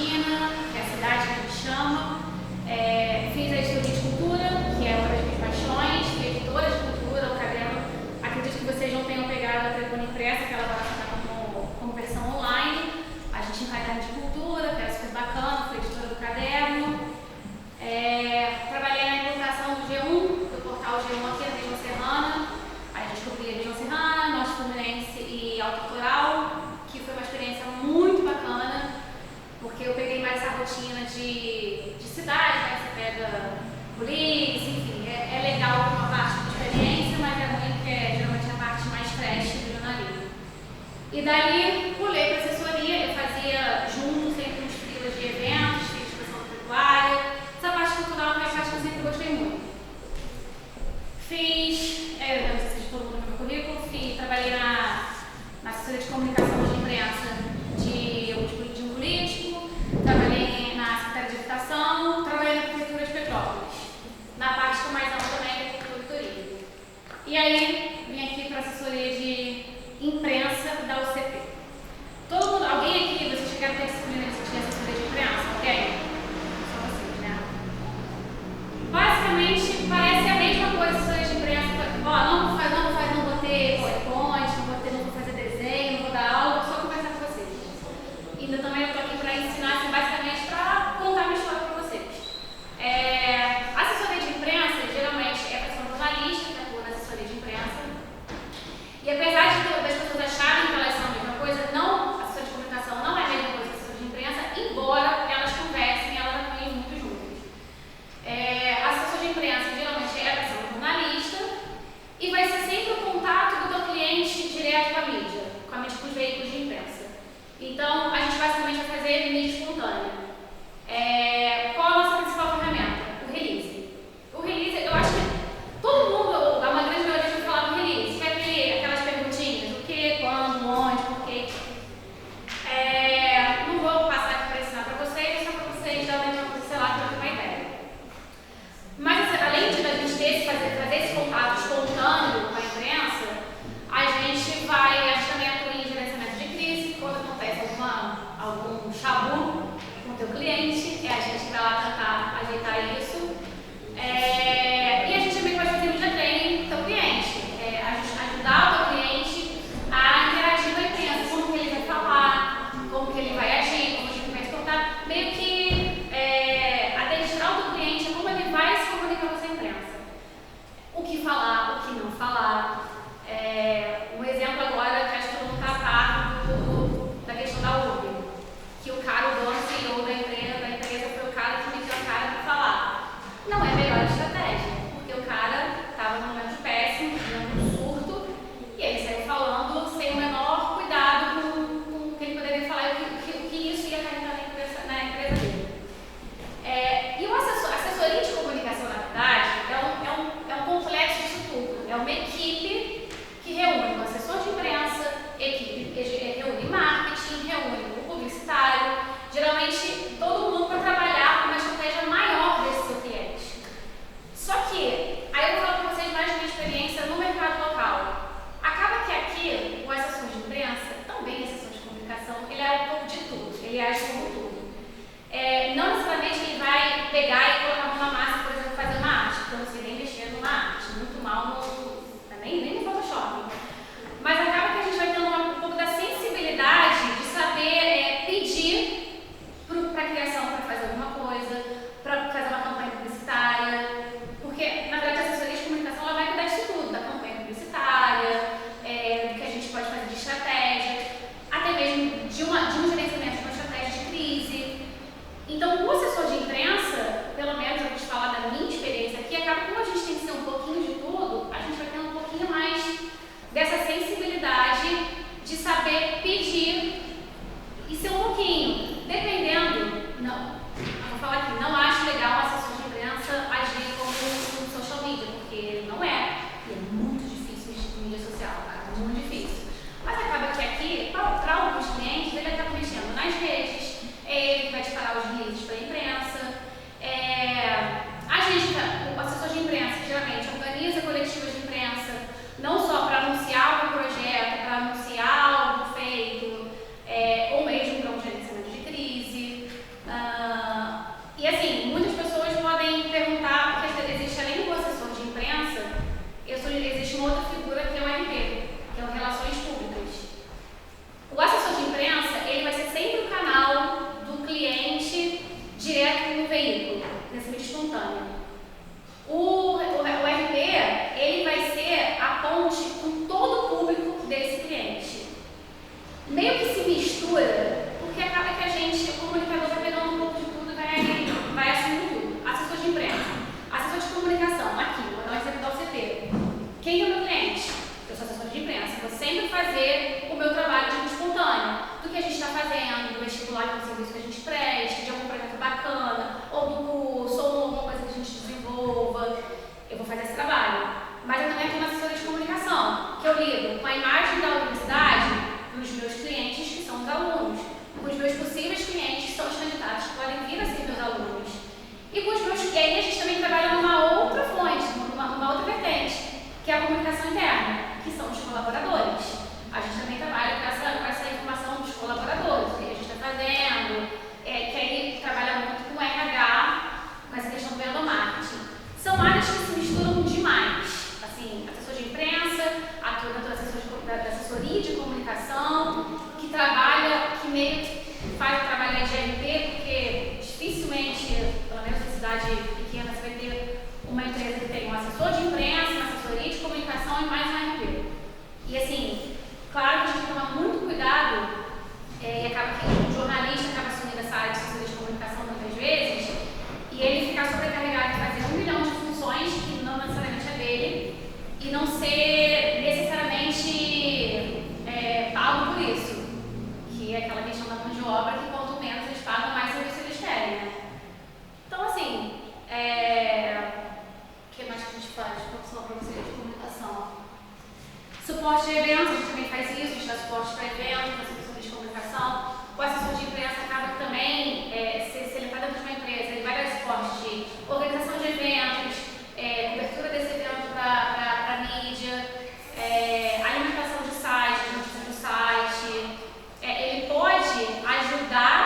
Argentina, que é a cidade que a gente chama. Fiz a editoria de cultura, que é uma das minhas paixões, fui editora de cultura, o caderno. Acredito que vocês não tenham pegado a tribuna impressa, que ela vai estar como versão online. A gente em caderno de cultura, que era super bacana, fui editora do caderno. Trabalhei na implantação do G1, do portal G1 aqui na região serrana. A gente cobria a região serrana, Norte Fluminense e Alto Litoral, que foi uma experiência muito bacana, porque eu peguei mais essa rotina de cidade, né? Você pega polícia, enfim, é legal uma parte de experiência, mas é ruim porque é geralmente a parte mais trash do jornalismo. E daí pulei para assessoria, eu fazia junto sempre uns frilas de eventos, fiz expressão pecuária. Essa parte cultural é uma parte que eu sempre gostei muito. Fiz, não sei se todo mundo no meu currículo, trabalhei na assessoria de comunicação de imprensa de um político, trabalhei na Secretaria de Educação, trabalhei na Prefeitura de Petrópolis. Na parte que eu mais amo também é cultura e turismo. E aí, vim aqui para a assessoria de imprensa da UCP. Todo mundo, alguém aqui, vocês chegaram a ter disciplina de assessoria de imprensa? Alguém? Só vocês, né? Basicamente, parece a mesma coisa assessoria de imprensa. Não vou ter PowerPoint, não vou fazer desenho, não vou dar aula, vou só conversar com vocês. Ainda também eu estou aqui para ensinar, assim, basicamente, para contar uma história para vocês. A assessoria de imprensa, geralmente, é a pessoa jornalista que atua na assessoria de imprensa. E apesar das pessoas acharem que elas são a mesma coisa, não, a assessoria de comunicação não é a mesma coisa que a assessoria de imprensa, embora elas conversem, elas atuem muito juntas. A assessoria de imprensa, geralmente, é a pessoa jornalista e vai ser sempre o contato do teu cliente direto com a mídia, com os veículos de imprensa. Então, a gente basicamente vai fazer mídia espontânea. Qual a nossa principal ferramenta? O release. O release, eu acho que todo mundo, a grande maioria vai falar do release, que é aquelas perguntinhas, o que, quando, onde, por quê. Não vou passar aqui para ensinar para vocês, só para vocês darem uma pincelada para ter uma ideia. Mas, assim, além de a gente fazer esse contato espontâneo com a imprensa, a gente também atua em gerenciamento de crise, quando acontece algum chabu com o teu cliente, a gente vai lá tentar ajeitar isso. E a gente também pode fazer media training com o teu cliente, ajudar o teu cliente a interagir com a imprensa, como que ele vai falar, como que ele vai agir, como que ele vai se comportar, meio que adestrar o teu cliente a como ele vai se comunicar com essa imprensa. O que falar, o que não falar. Um exemplo agora que acho que todo mundo está a par da questão da Uber, que o dono, CEO da empresa foi o cara que meteu a cara para falar. Não é a melhor estratégia, porque o cara estava num momento péssimo, num surto, e ele saiu falando sem o menor cuidado com o que ele poderia falar e o que isso ia carregar na empresa dele. E a assessoria de comunicação, na verdade, é um complexo disso tudo. É uma equipe que reúne o assessor de imprensa, equipe que reúne marketing, reúne o publicitário, geralmente todo mundo para trabalhar com uma estratégia maior desse seu cliente. Só que, aí eu vou falar para vocês mais de minha experiência no mercado local. Acaba que aqui, o assessor de imprensa, também assessor de comunicação, ele é um pouco de tudo, ele age como tudo. Não necessariamente ele vai pegar e colocar a mão na massa, por exemplo, fazer uma arte, porque eu não sei nem mexer numa arte, muito mal, nem no Photoshop. Mas acaba que a gente vai tendo um pouco da sensibilidade de saber pedir para a criação para fazer alguma coisa, para fazer uma campanha publicitária, porque, na verdade, a assessoria de comunicação ela vai cuidar disso tudo, da campanha publicitária, do que a gente pode fazer de estratégia, até mesmo de um gerenciamento de uma estratégia de crise. Então, o assessor de imprensa, pelo menos eu vou te falar da minha experiência aqui, acaba como a gente tem que ser um pouquinho de tudo, a gente vai tendo um pouquinho mais dessa sensibilidade de saber pedir e ser um pouquinho, dependendo, vou falar aqui, não acho legal o assessor de imprensa agir como um social media, porque não é. E é muito difícil mexer com mídia social, cara, muito difícil. Mas acaba que aqui, para alguns clientes, ele acaba mexendo nas redes, ele vai disparar os releases para a imprensa. O assessor de imprensa geralmente organiza coletivas de imprensa, não só para anunciar um projeto, para anunciar algo feito, ou mesmo para um gerenciamento meio que se mistura, porque acaba que a gente, o comunicador, vai pegando um pouco de tudo e vai assumindo tudo. Assessor de imprensa, assessor de comunicação, aqui, vou dar um exemplo da OCP. Quem é o meu cliente? Eu sou assessor de imprensa, vou sempre fazer o meu trabalho de espontâneo, do que a gente está fazendo, do vestibular, do serviço que a gente presta, de algum projeto bacana, ou do curso, ou alguma coisa que a gente desenvolva. Eu vou fazer esse trabalho. Mas eu também tenho uma assessoria de comunicação, que eu lido com a imagem da universidade dos meus clientes, que são os alunos, com os meus possíveis clientes, que são os candidatos que podem vir a ser meus alunos. E com os meus clientes, a gente também trabalha numa outra fonte, numa outra vertente, que é a comunicação interna, que são os colaboradores. A gente também trabalha com essa informação dos colaboradores, o que a gente está fazendo, que aí trabalha muito com o RH, com essa questão do endomarketing. São áreas que se misturam demais. Assim, assessor de imprensa, atua da assessoria de comunicação, que trabalha, que meio que faz trabalhar de RP, porque dificilmente, pelo menos em cidade pequena, você vai ter uma empresa que tem um assessor de imprensa, uma assessoria de comunicação e mais um RP. E assim, claro que a gente toma muito cuidado, e acaba que o jornalista acaba assumindo essa área de assessoria de comunicação muitas vezes, e ele fica sobrecarregado de fazer 1 milhão de funções que não necessariamente é dele, e não ser necessariamente pago por isso, que é aquela questão da mão de obra, que quanto menos eles pagam, mais serviço eles querem, né? Então, assim, o que mais que a gente faz? Profissional para você de comunicação. Suporte de eventos, a gente também faz isso, a gente dá suporte para eventos, para assessores de comunicação. O assessor de imprensa acaba também, se ele está dentro de uma empresa, ele vai dar suporte de organização de eventos, cobertura desse evento para a mídia, alimentação de site, notícias do site. Ele pode ajudar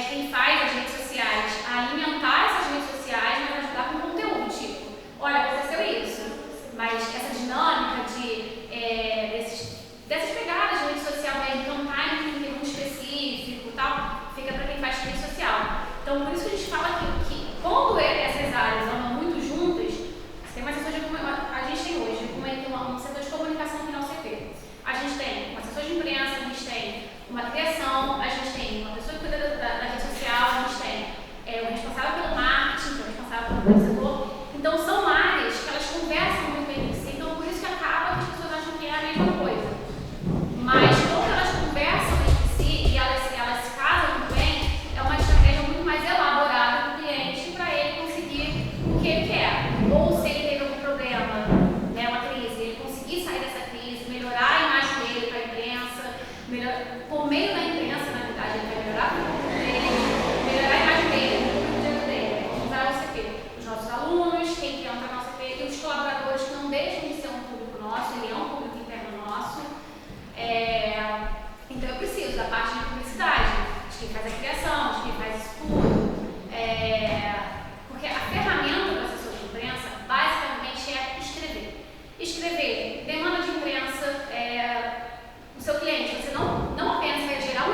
quem faz as redes sociais a alimentar essas redes sociais, mas ajudar com conteúdo, tipo, olha, aconteceu isso, mas essa dinâmica dessas pegadas de rede social mesmo, então tá em um conteúdo específico e tal, fica para quem faz rede social. Então, por isso que a gente fala que quando essas áreas andam muito juntas, tem uma assessor de comunicação, a gente tem hoje um setor de comunicação que não é CP. A gente tem um assessor de imprensa, a gente tem uma criação, a gente tem uma pessoa que cuida da rede social, a gente tem o responsável pelo marketing, que é o responsável pelo setor. Então, são áreas que elas conversam muito entre si, então por isso que acaba que as pessoas acham que é a mesma coisa. Mas quando elas conversam entre si e elas se casam muito bem, é uma estratégia muito mais elaborada do cliente para ele conseguir o que ele quer. Ou se ele teve algum problema, uma crise, ele conseguir sair dessa crise, melhorar a imagem dele para a imprensa, por meio da imprensa, na verdade, ele vai melhorar melhorar a imagem dele, o público dele. Vamos usar o OCP. Os nossos alunos, quem quer entrar no OCP, e os colaboradores que não deixam de ser um público nosso, ele é um público interno nosso. Então eu preciso da parte de publicidade, de quem faz a criação, de quem faz isso tudo. Porque a ferramenta do assessor de imprensa basicamente é escrever. Escrever demanda de imprensa, o seu cliente, você não apenas vai gerar um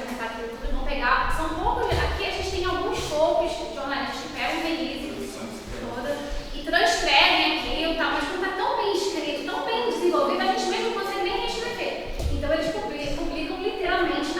do mercado de YouTube vão pegar, são poucos, aqui a gente tem alguns poucos jornalistas que pegam o release toda e transcrevem aquilo e tal, mas quando está tão bem escrito, tão bem desenvolvido, a gente mesmo não consegue nem reescrever. Então eles publicam literalmente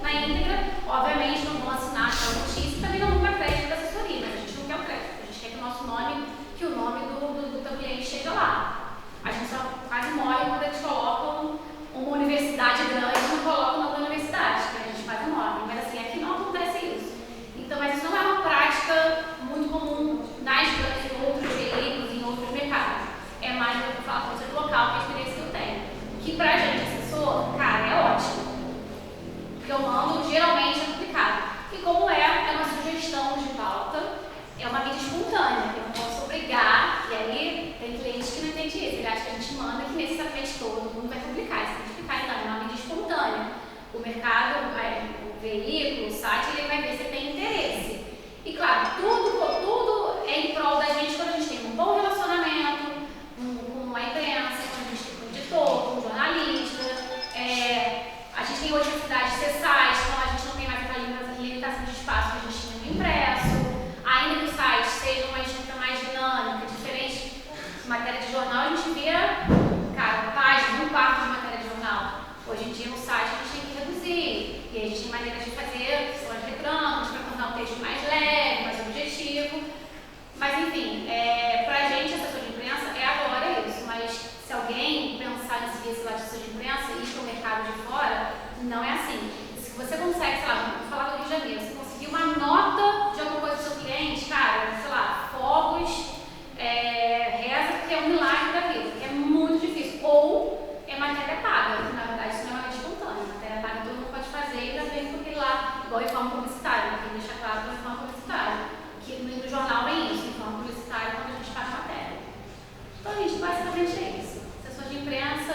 na íntegra, obviamente não vão assinar aquela notícia e também não vão dar crédito da assessoria, mas a gente não quer o crédito, a gente quer que o nosso nome, que o nome do teu cliente chegue lá. A gente só quase morre quando eles colocam uma universidade grande e não colocam uma universidade, que a gente quase morre, mas assim, aqui não acontece isso. Então, mas isso não é uma prática muito comum em outros veículos, em outros mercados. É mais do que falar com você do local, que a experiência que eu tenho. Que pra gente, assessor, cara, é ótimo. Porque eu mando, geralmente é complicado. E como é uma sugestão de pauta, é uma mídia espontânea, eu não posso obrigar, e aí tem clientes que não entendem isso, ele acha que a gente manda que necessariamente todo mundo vai publicar, isso tem que publicar, então é uma mídia espontânea. O mercado, o veículo, o site, ele vai ver se tem interesse. E claro, tudo é em prol da gente quando a gente tem um bom relacionamento com uma imprensa, quando a gente tem um editor, com um jornalista. A gente tem hoje a cidade de ser site, então a gente não tem mais aquela limitação de espaço que a gente tinha no impresso. Ainda que o site seja uma escrita mais dinâmica, diferente de matéria de jornal, a gente vira, cara, página, um quarto de matéria de jornal. Hoje em dia no site a gente tem que reduzir, e a gente tem maneiras de fazer, que são as reclamos, para tornar o texto mais leve, mais objetivo. Mas enfim, pra gente, assessor de imprensa, é agora isso, mas se alguém pensar em seguir esse lado de assessor de imprensa e ir para o mercado de fora, não é assim. Se você consegue, sei lá, vou falar do Rio de Janeiro, se conseguir uma nota de alguma coisa do seu cliente, cara, sei lá, fogos, reza porque é um milagre da vida, porque é muito difícil. Ou é matéria paga, na verdade isso não é uma matéria espontânea, matéria paga todo mundo pode fazer e ainda vem porque lá, igual informe publicitário, tem que deixar claro que é informe publicitário, que no jornal vem isso, informe publicitário quando a gente faz matéria. Então, gente, basicamente é isso. Assessor de imprensa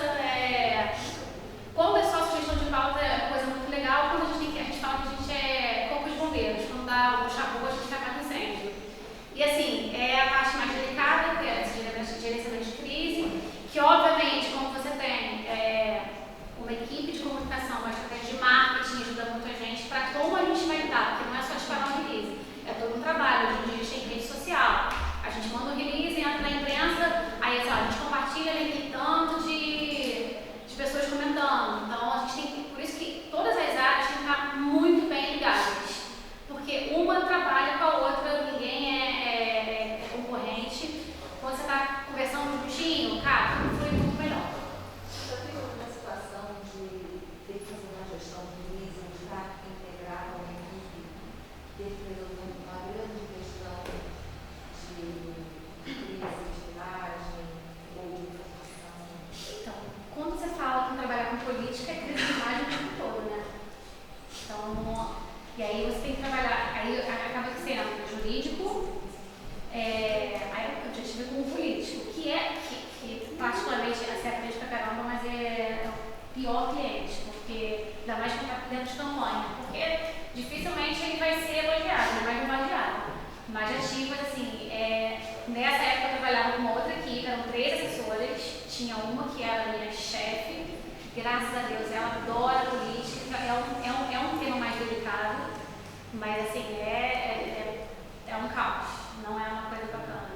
quando é só sugestão de pauta é uma coisa muito legal, quando a gente fala que a gente é corpo de bombeiros, quando dá o chabu, a gente apaga incêndio. E assim, é a parte mais delicada, que é esse gerenciamento de crise, que obviamente, como você tem uma equipe de comunicação, uma estratégia de marketing, ajuda muito a gente para como a gente vai lidar, porque não é só disparar um release, é todo um trabalho. Hoje em dia a gente tem rede social, a gente manda um release, entra na imprensa, aí a gente compartilha, tem tanto de pessoas comentando. Então a gente tem que, por isso que todas as áreas têm que estar muito bem ligadas, porque uma trabalha com a outra, ninguém é concorrente. Quando você está conversando juntinho, cara, tudo flui muito melhor. Já tem alguma situação de ter que fazer uma gestão de crise, de estar integrado a uma equipe, ter que resolver uma grande questão de crise, de imagem ou de informação? Então, quando você fala que trabalhar com política, é crise de imagem o tempo todo, né? Então, e aí você tem que trabalhar, aí acaba sendo jurídico, aí eu já tive com o político, que particularmente é sério pra caramba, mas é o pior cliente, porque ainda mais quando está dentro de campanha, porque dificilmente ele vai ser elogiado, ele vai ser elogiado. Mas já tive, assim, nessa época eu trabalhava com uma outra equipe, eram 3 assessoras, tinha uma que era a minha chefe, graças a Deus, ela adora política, é um tema mais delicado, mas assim, é um caos, não é uma coisa bacana.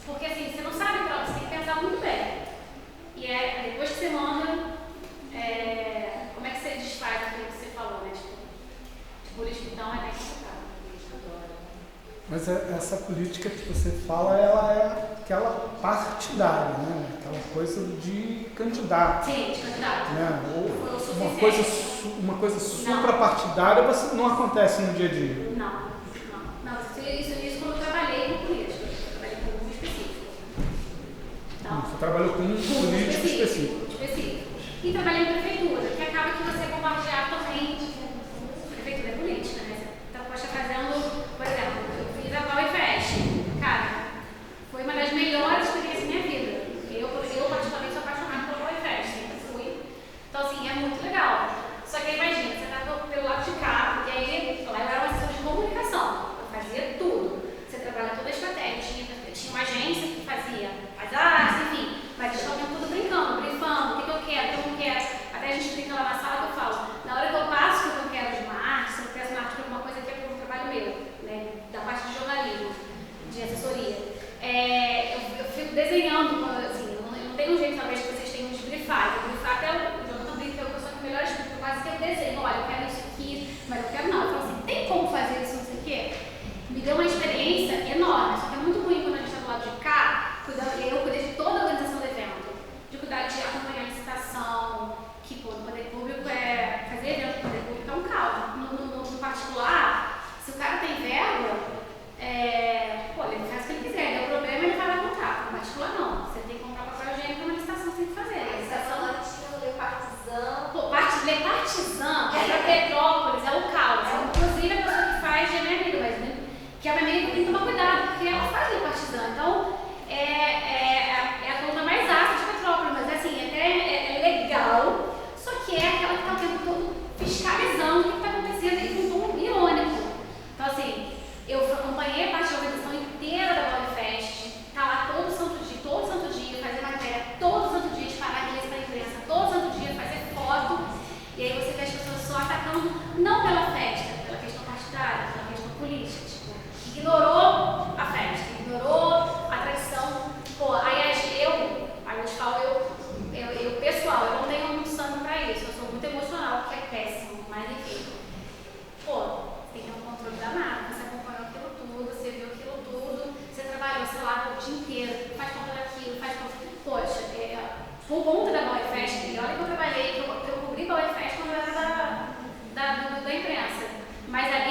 Porque assim, você não sabe para onde, você tem que pensar muito bem. E depois que você manda, como é que você desfaz aquilo que você falou, né? Tipo, de política, então é bem complicado. Mas essa política que você fala, ela é aquela partidária, né? Aquela coisa de candidato. Sim, de candidato. Né? Ou uma coisa suprapartidária não acontece no dia a dia. Não. Isso quando eu trabalhei com política. Eu trabalhei com um grupo específico. Então, Você trabalhou com um político específico. E trabalhei em prefeitura, que acaba que você bombardear também. Prefeitura é política, né? Então, pode estar fazendo, por exemplo, eu fiz a PAUEFEST. Cara, foi uma das melhores experiências da minha vida. Eu particularmente sou apaixonada pela PAUEFEST, sempre fui. Então, assim, é muito legal. Só que imagina, você está pelo lado de cá, porque aí lá eu era uma assessora de comunicação. Eu fazia tudo. Você trabalha toda a estratégia. Tinha uma agência que fazia as artes, enfim. Mas eles estão tudo brincando, brifando, o que eu quero, o que eu não quero. Até a gente brinca lá na sala que eu falo, na hora que eu passo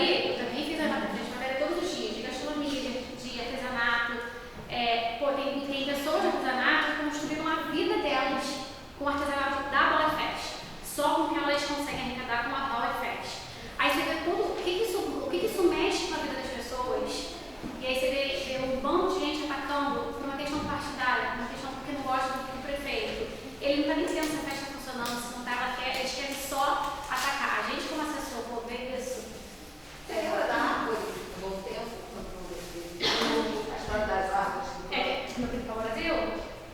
aí, eu também fiz a matéria todos os dias, de gastronomia, de artesanato. Tem pessoas de artesanato que construíram a vida delas com o artesanato da Bola Fest, só com o que elas conseguem arrecadar com a Bola Fest. Aí você vê tudo, o que isso mexe com a vida das pessoas, e aí você vê um bando de gente atacando por uma questão partidária, uma questão porque não gosta do prefeito. Ele não está nem vendo se a festa funcionando, se não estava, eles querem só atacar. A gente, como assessor, pô, vê isso. Você lembra da árvore do Bom Tempo, a história das árvores? No Principal Brasil?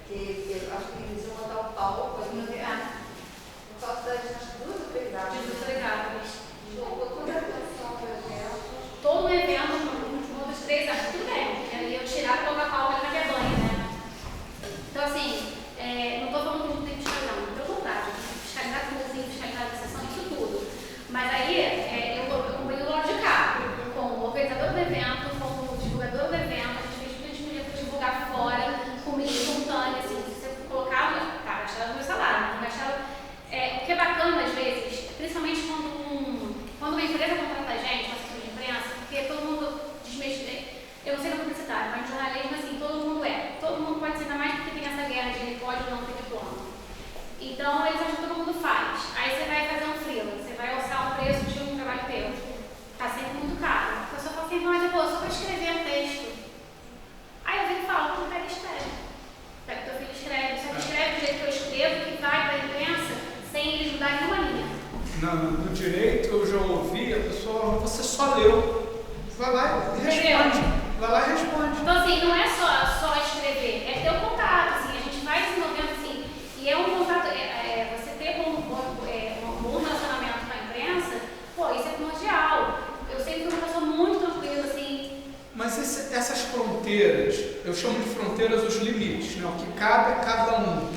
Que acho que eles iam mandar o palco ali, por causa das duas autoridades. Jogou toda a atenção do evento. Todo o evento, um dos 3 anos, tudo bem. Aí eu tirar e colocar a palma ali na minha banha, né? Então, assim, não estou falando que não tem fiscalização, pelo contrário, tem que fiscalizar tudo, tem que fiscalizar a sessão, isso tudo. Mas aí, eu acompanho do lado de cá, como organizador do evento, como divulgador do evento, a gente fez tudo que a gente podia divulgar fora, com mídia espontânea, assim, se você colocava, tá, gastava o meu salário, não gastava. O que é bacana, às vezes, principalmente quando uma empresa contrata a gente, uma assessoria de imprensa, porque todo mundo desmexe. Eu não sei na publicidade, mas no jornalismo, assim, todo mundo é. Todo mundo pode ser, ainda mais porque tem essa guerra de ele pode ou não ter diploma. Então, eles acham que todo mundo faz. Aí você vai fazer um freela, você vai alçar o preço de um trabalho teu. Tá sempre muito caro. A pessoa fala assim, mas depois, só para escrever um texto. Aí eu venho e falo, tu pega e escreve. Pega o teu filho e escreve. Só que escreve do jeito que eu escrevo, que vai para a imprensa, sem eles mudarem nenhuma linha. No direito, eu já ouvi a pessoa, você só leu. Vai lá e responde. Vai lá e responde. Então, assim, não é só escrever, é ter o contato, assim, a gente vai desenvolvendo, assim, e é um contato, você ter um bom relacionamento com a imprensa, pô, isso é primordial. Eu sempre fui uma pessoa muito tranquila, assim. Mas essas fronteiras, eu chamo de fronteiras os limites, né? O que cabe a cada um.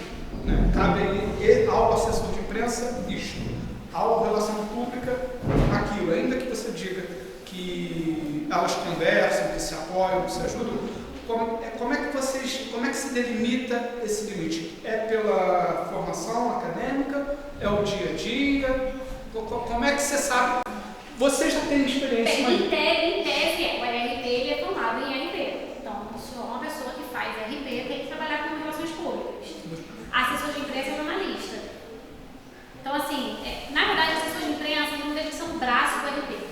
Né? Cabe ao assessor de imprensa isto, ao relação pública aquilo, ainda que você diga que elas conversam, que se apoiam, que se ajudam, como é que se delimita esse limite? É pela formação acadêmica? É o dia a dia? Como é que você sabe? Você já tem experiência? Em tese, o RP ele é formado em RP. Então, uma pessoa que faz RP tem que trabalhar com relações públicas. Assessor de imprensa é jornalista. Então, assim, na verdade, o assessor de imprensa não deve ser um braço do RP.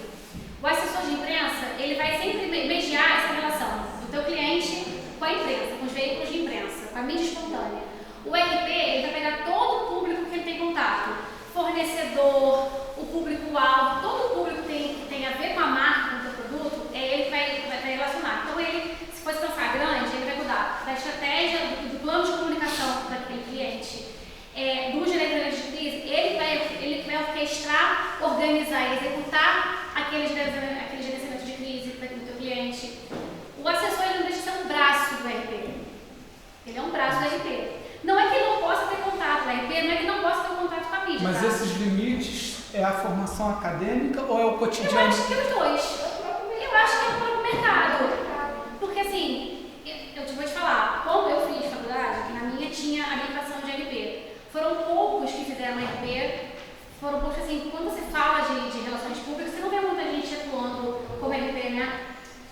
O assessor de imprensa, ele vai sempre mediar essa relação do teu cliente com a imprensa, com os veículos de imprensa, com a mídia espontânea. O RP, ele vai pegar todo o público que ele tem contato, fornecedor, o público-alvo, todo o público que tem a ver com a marca, com o teu produto, ele vai relacionar. Então, ele, se fosse pensar grande, ele vai cuidar da estratégia, do plano de comunicação daquele cliente, do gerenciamento de crise, ele vai orquestrar, organizar e executar aquele gerenciamento de crise do teu cliente. O assessor ele não deixa de ser um braço do RP. Ele é um braço do RP. Não é que ele não possa ter contato com o RP, não é que ele não possa ter contato com a mídia. Mas tá? esses limites é a formação acadêmica ou é o cotidiano? Eu acho que os dois. Eu acho que é o próprio mercado. Porque assim, eu vou te falar, quando eu fiz faculdade, que na minha tinha habilitação de RP, foram poucos que fizeram RP. Foram poucos, assim, quando você fala de relações públicas, você não vê muita gente atuando como RP, né?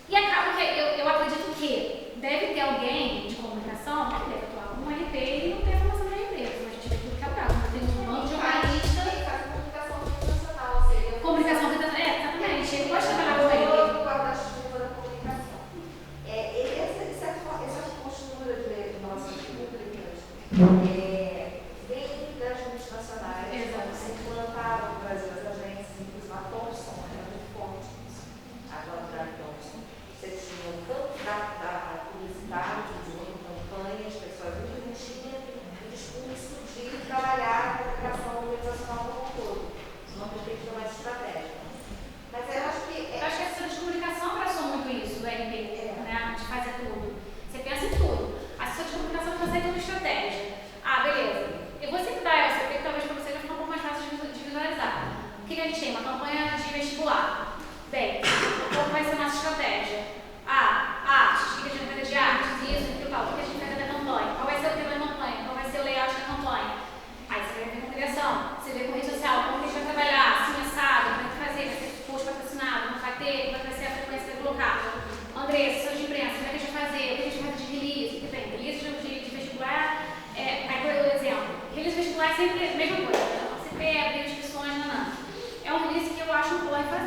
E acaba que eu acredito que deve ter alguém de comunicação que deve atuar como RP e não tem formação de RP. A gente vê tudo que é o caso. Tem um monte de jornalista. Comunicação internacional, seria. Comunicação internacional, exatamente. Ele pode trabalhar com RP. O guarda-chuva da comunicação. Essa postura de relações públicas vem das multinacionais. Se implantaram no Brasil as agências, inclusive a Thomson, era muito forte nisso. Agora, a Thomson, você tinha o campo da publicidade, desenvolvendo campanhas, pessoas muito investiam no discurso de trabalhar a comunicação organizacional como um todo, numa perspectiva mais estratégica. Mas eu acho que. Eu acho que a assessoria de comunicação abraçou muito isso, do RP, né? De fazer tudo. Você pensa em tudo. A assessoria de comunicação faz toda estratégia. Ah, beleza. Eu vou sempre dar essa, porque talvez para você vai ficar um pouco mais fácil de visualizar. O que a gente tem? Uma campanha de vestibular. Bem, qual vai ser a nossa estratégia? Artes, o que a gente vai fazer de artes, isso, aquilo, tal. O que a gente vai fazer da campanha? Qual vai ser o tema da campanha? Qual vai ser o layout da campanha? Aí você vai ver com criação, você vê com rede social, como que a gente vai trabalhar, assim, assado, como é que fazer, vai ser post patrocinado, não vai ter,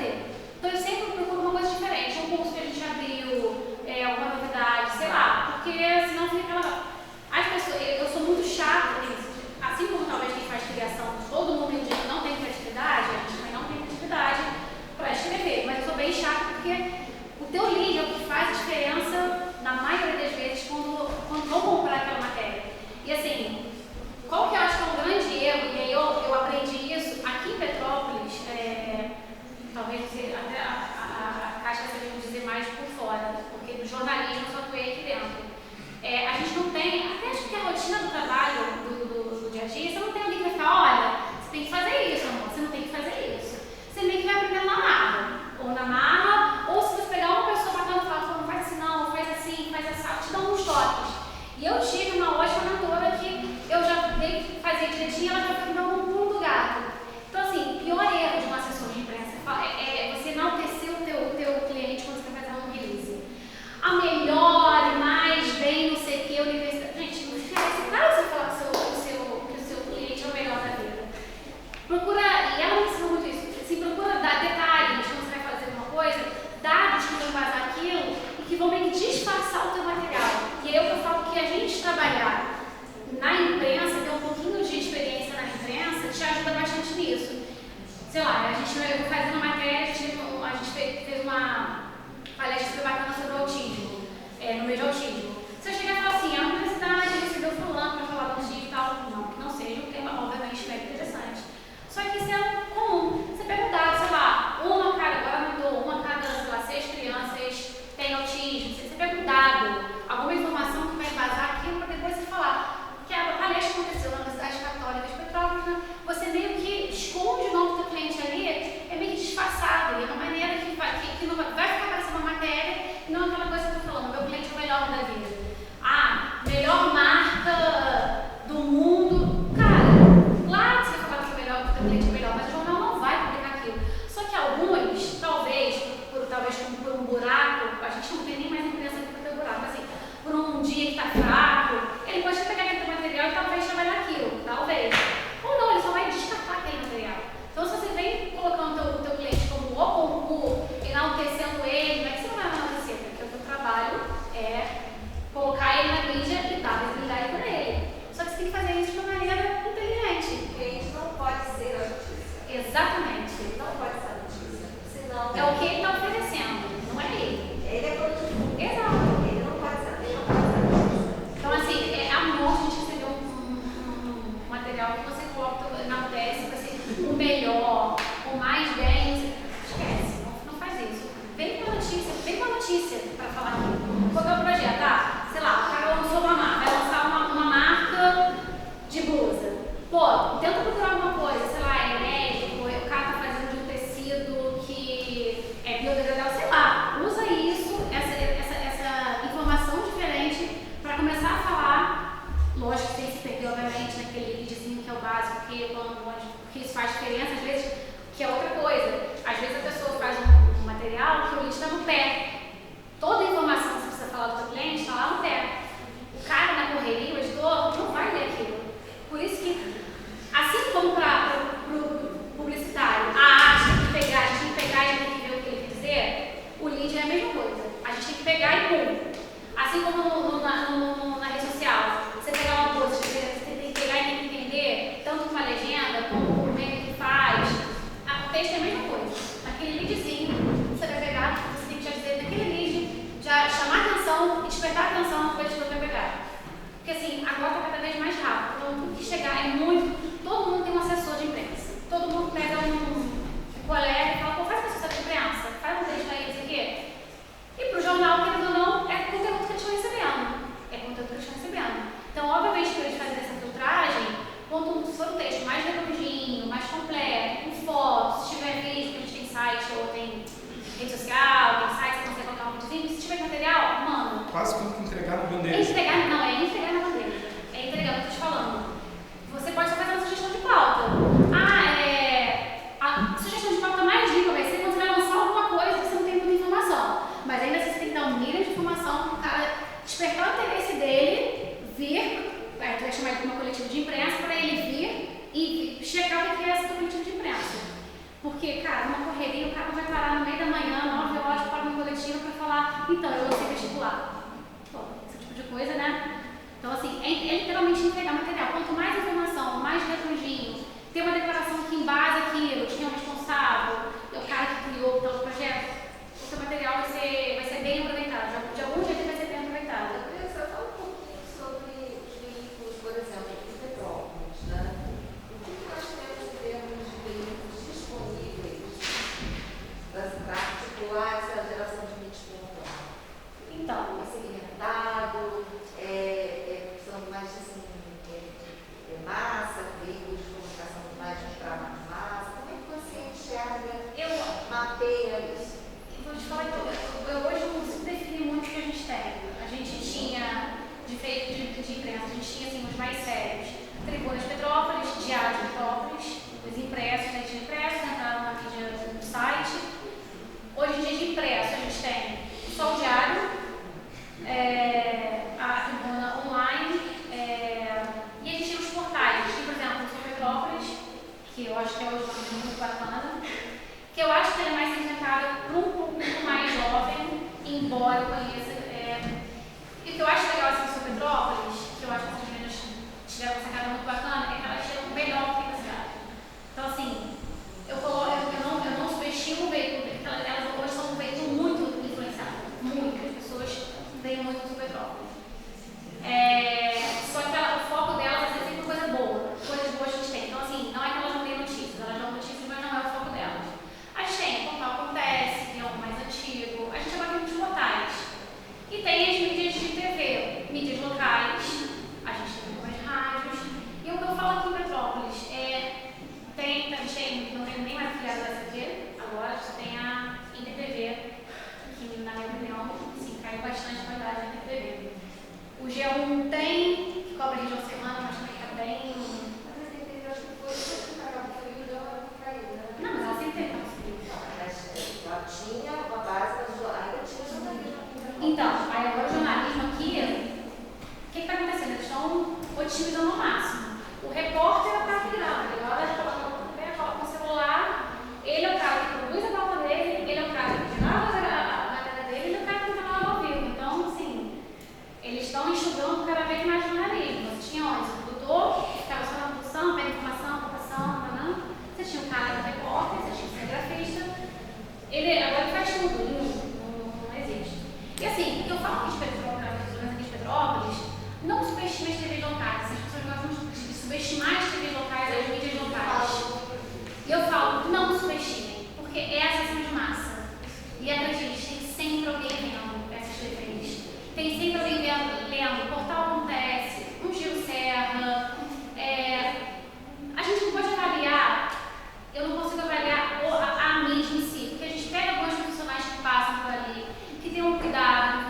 fazer. Então eu sempre procuro uma coisa diferente, um curso que a gente abriu, alguma novidade, sei lá, porque senão fica... As pessoas, eu sou muito chata nisso, assim como talvez quem faz criação, todo mundo diz que não tem criatividade, a gente também não tem criatividade para escrever, mas eu sou bem chata porque o teu lead é o que faz a diferença na maioria das vezes quando vão comprar aquela matéria. E assim, qual que eu acho que é um grande erro, e aí eu aprendi isso aqui em Petrópolis, talvez até a Caixa seja dizer mais por fora, porque do jornalismo eu só atuei aqui dentro. A gente não tem, até acho que a rotina do trabalho, do dia a dia, você não tem alguém que vai falar, olha, você tem que fazer isso, amor, você não tem que fazer isso. Você meio que vai aprender na marra, ou se você pegar uma pessoa bacana e falar, não faz assim não, faz assim, faz assim, te dá uns toques. E eu tive uma ótima mentora que eu já dei que fazer direitinho, ela já foi me dando um pulo do gato. Então assim, pior erro de uma assessor de imprensa é você enaltecer o teu cliente quando você vai fazer um release. A melhor e mais bem, não sei o que, universidade. Gente, não esquece, claro que você falar que o seu cliente é o melhor da vida. Procura, e ela me ensinou muito isso, assim, procura dar detalhes quando você vai fazer uma coisa, dados que vão embasar aquilo e que vão meio que disfarçar o teu material. E aí eu falo que a gente trabalhar na imprensa, ter um pouquinho de experiência na imprensa, te ajuda bastante nisso. Sei lá, eu vou fazer uma matéria, a gente fez uma palestra super bacana sobre o autismo, no meio de autismo. Se eu chegar e falar assim, a universidade recebeu fulano para falar do autismo e tal, não, que não seja um tema, obviamente, super interessante. Só que isso é comum. Você pega um dado, sei lá, uma cada, sei lá, 6 crianças tem autismo. Você pega um dado, alguma informação que vai embasar aquilo para depois você falar. Porque a palestra aconteceu na Universidade Católica de Petrópolis, né? Você meio que esconde o nome do teu cliente ali, é meio que disfarçado, e é uma maneira que não vai ficar parecendo uma matéria e não aquela coisa que eu tô falando, meu cliente é o melhor da vida. Melhor marca do mundo. Cara, claro que você vai falar que o teu cliente é o melhor, mas o jornal não vai publicar aquilo. Só que alguns, talvez por um buraco, a gente não tem nem mais imprensa aqui para ter buraco, assim, por um dia que tá fraco, ele pode pegar aquele material e talvez trabalhar aquilo, talvez. Ou não, ele só vai descartar aquele material. Então, se você vem colocando o teu cliente como o concurso, enaltecendo ele, não é que você não vai enaltecer, porque o teu trabalho é colocar ele na mídia e dar visibilidade para ele. Só que você tem que fazer isso de uma maneira inteligente. O cliente não pode ser a notícia. Exatamente. Ele não pode ser a notícia. Senão, É o que ele está oferecendo, não é ele. ele é produtivo. Exato. Ele não pode ser a notícia. Então, assim, a morte de receber um material que você coloca na tese para ser o melhor, o mais bem. Esquece, não faz isso. Vem com a notícia para falar aqui. Qual que é o projeto? Sei lá, o cara lançou vai lançar uma marca de blusa. Pô, tenta procurar alguma coisa, sei lá, é médico, o cara tá fazendo de um tecido que é biodegradável, sei lá. Usa isso, essa informação diferente para começar a falar. Lógico que tem que se perder, obviamente, naquele leadzinho que é o básico, porque isso faz diferença, às vezes, que é outra coisa. Às vezes a pessoa faz um material que o lead está no pé. Toda a informação que você precisa falar do seu cliente está lá no pé. O cara na correria, o editor, não vai ler aquilo. Por isso que, assim como para o publicitário, a arte tem que pegar, a gente tem que pegar e tem que ver o que ele quer dizer, o lead é a mesma coisa. A gente tem que pegar e pum. Assim como na rede social, você pegar uma post, você tem que pegar e tem que entender, tanto com a legenda, como o meme que faz. O texto é a mesma coisa. Naquele leadzinho, você vai pegar, você tem que já dizer naquele lead, já chamar atenção e despertar atenção no que o editor vai pegar. Porque assim, agora está cada vez mais rápido. Então, tudo que chegar é muito. Todo mundo tem um assessor de imprensa. Todo mundo pega um colega e fala, pô, faz assessor de imprensa, faz um texto aí, não sei o quê. E para o jornal, querendo ou não, é conteúdo que eles estão recebendo. É conteúdo que eles estão recebendo. Então, obviamente, para eles fazerem essa filtragem, quanto for um texto mais redondinho, mais completo, com fotos, se tiver então, eu lancei vestibular. Bom, esse tipo de coisa, né? Então, assim, é literalmente entregar material. Quanto mais informação, mais redondinho, ter uma declaração que embasa aquilo, quem é o responsável, é o cara que criou tal projeto, o seu material vai ser bem aproveitado. De algum jeito vai ser bem aproveitado. Eu queria só falar um pouquinho sobre os veículos, por exemplo, de Petrópolis, né? O que nós temos em termos de veículos disponíveis para articular essa geração de mídia espontânea? Então, É segmentado, são mais assim, massa, veículos de comunicação mais para massa. Como é que você enxerga, mapeia isso? vou te falar que eu hoje não consigo definir muito o que a gente tem. A gente tinha, de imprensa, a gente tinha assim, os mais sérios. Tribuna de Petrópolis, Diário de Petrópolis, os impressos, né? Tinha impresso, entraram na mídia no site. Hoje em dia de impresso a gente tem só o Diário, a Tribuna online, e a gente tem os portais. Tem, por exemplo, o São Petrópolis, que eu acho que é hoje muito bacana, que eu acho que ele é mais segmentado para um público mais jovem, embora eu conheça. E o que eu acho legal assim, do São Petrópolis, que eu acho que as meninas tiveram uma sacada muito bacana, é que elas chegam melhor do que a cidade. Então, assim, eu não subestimo o veículo, porque elas hoje são um veículo muito influenciado, muito. As pessoas veem muito do São Petrópolis. Só que o foco delas é sempre coisa boa, coisas boas que a gente tem. Então, assim, não é que elas não têm notícias, elas dão notícias, mas não é o foco delas. A gente tem Contar Acontece, que é o mais antigo, a gente abarca muitos portais. E tem as mídias de TV, mídias locais, a gente tem algumas rádios. E o que eu falo aqui em Petrópolis não tem nem mais afiliado da SAP, agora só tem a INTTV, que na minha opinião, sim, caiu bastante a qualidade da INTTV. O G1 tem, que cobre a região semana, mas também está bem. Mas a INTTV acho que foi o canal do Frio já caiu, né? Não, mas ela sempre teve. Mas ela tinha uma base, mas ainda tinha jornalismo. Então, aí agora o jornalismo aqui, o que está acontecendo? Eles estão otimizando ao máximo. O repórter está virando, agora ele coloca o celular, ele é o cara que produz a pauta dele, ele é o cara que grava a matéria dele, ele é o cara que está lá ao vivo. Então, assim, eles estão enxugando cada vez mais jornalismo. Você tinha onde? O produtor, que ficava só na produção, pega informação, cotação, não. Você tinha o cara que era repórter, você tinha o cinegrafista. Agora ele faz tudo, não existe. E assim, o que eu falo aqui de Petrópolis, não subestime as TVs locais. As pessoas gostam de subestimar as TVs locais, as mídias locais. E eu falo, não subestimem, porque essas são de massa. E acredite, tem sempre alguém vendo essas TVs. Tem sempre alguém lendo, o Portal Acontece, um Giro Serra. A gente não pode avaliar, eu não consigo avaliar a mídia em si, porque a gente pega alguns profissionais que passam por ali, que tem um cuidado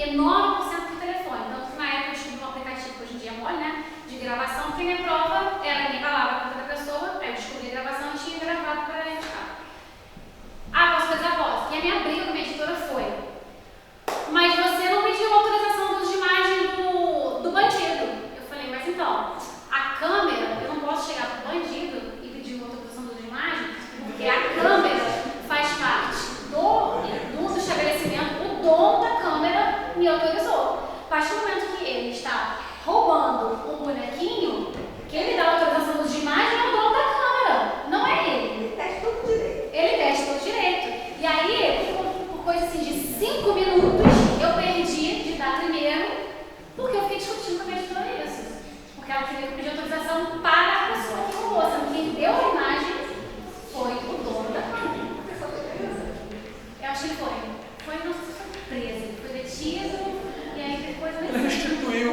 enorme porcento por telefone. Tanto que na época eu descobri um aplicativo que hoje em dia é mole, né? De gravação, porque minha prova era a minha palavra contra a pessoa, aí eu descobri a gravação e tinha gravado para editar. Ah, posso fazer a voz. E a minha briga com a minha editora foi: mas você não pediu autorização do uso de imagem do bandido. Eu falei: mas então, a câmera, eu não posso chegar pro bandido e pedir uma autorização do uso de imagem, porque a câmera faz parte do estabelecimento, o dono da câmera me autorizou. A partir do momento que ele está roubando um bonequinho, quem me dá a autorização do uso de imagem é o dono da câmera, não é ele. Ele testa todo direito. Ele testa todo direito. E aí, por coisa assim de 5 minutos, eu perdi de dar primeiro, porque eu fiquei discutindo com a minha editora isso. Porque ela queria que eu pedisse autorização para a pessoa que roubou, sendo quem deu a imagem foi o dono da câmera. A pessoa foi presa. Eu acho que foi. Foi, não sei se foi preso, ele foi detido, e aí depois eu Ele nem sei. restituiu,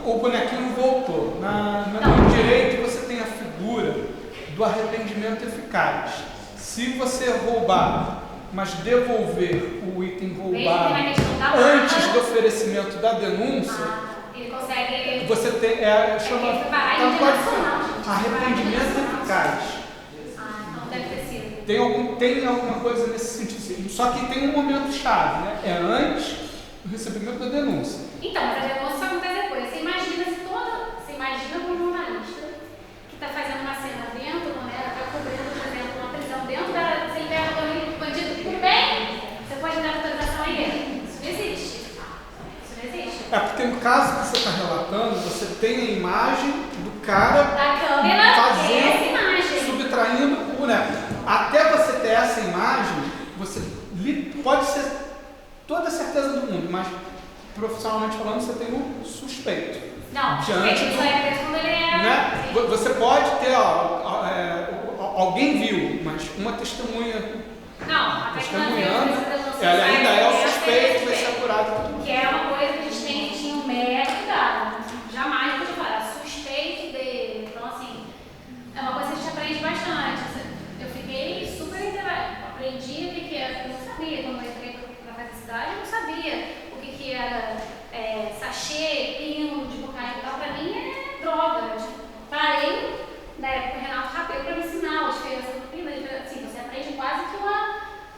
o bonequinho voltou. No direito você tem a figura do arrependimento eficaz. Se você roubar, mas devolver o item roubado antes do oferecimento da denúncia, Ele consegue. você tem, chama arrependimento eficaz. Então deve ter sido. Tem alguma coisa nesse sentido. Só que tem um momento chave, né? É antes do recebimento da denúncia. Então, mas a denúncia só acontece depois. Você imagina como um jornalista que está fazendo uma cena dentro, né? Está cobrindo, por exemplo, uma prisão dentro da. Você libera o bandido, tudo bem? Você pode dar autorização a ele. Isso não existe. Isso não existe. É porque no caso que você está relatando, você tem a imagem do cara Da câmera, fazendo, essa imagem. subtraindo o boneco. Até você ter essa imagem, você pode ser toda a certeza do mundo, mas profissionalmente falando, você tem um suspeito. Não, Diante ele só é preso quando ele é. né? Você pode ter, alguém viu, mas uma testemunha Não, até que testemunhando, ela ainda é o suspeito, vai ser apurado. Que é uma coisa que a gente tinha um mero cuidado. Jamais pode falar suspeito dele. Então, assim, é uma coisa que a gente aprende bastante. Eu fiquei super aprendi o que era. Eu não sabia, quando eu entrei para fazer cidade, eu não sabia o que era sachê, pino de cocaína e tal. Para mim é droga. Parei, na época, o Renato Rapeu para me ensinar a diferença do pino. Assim, você aprende quase que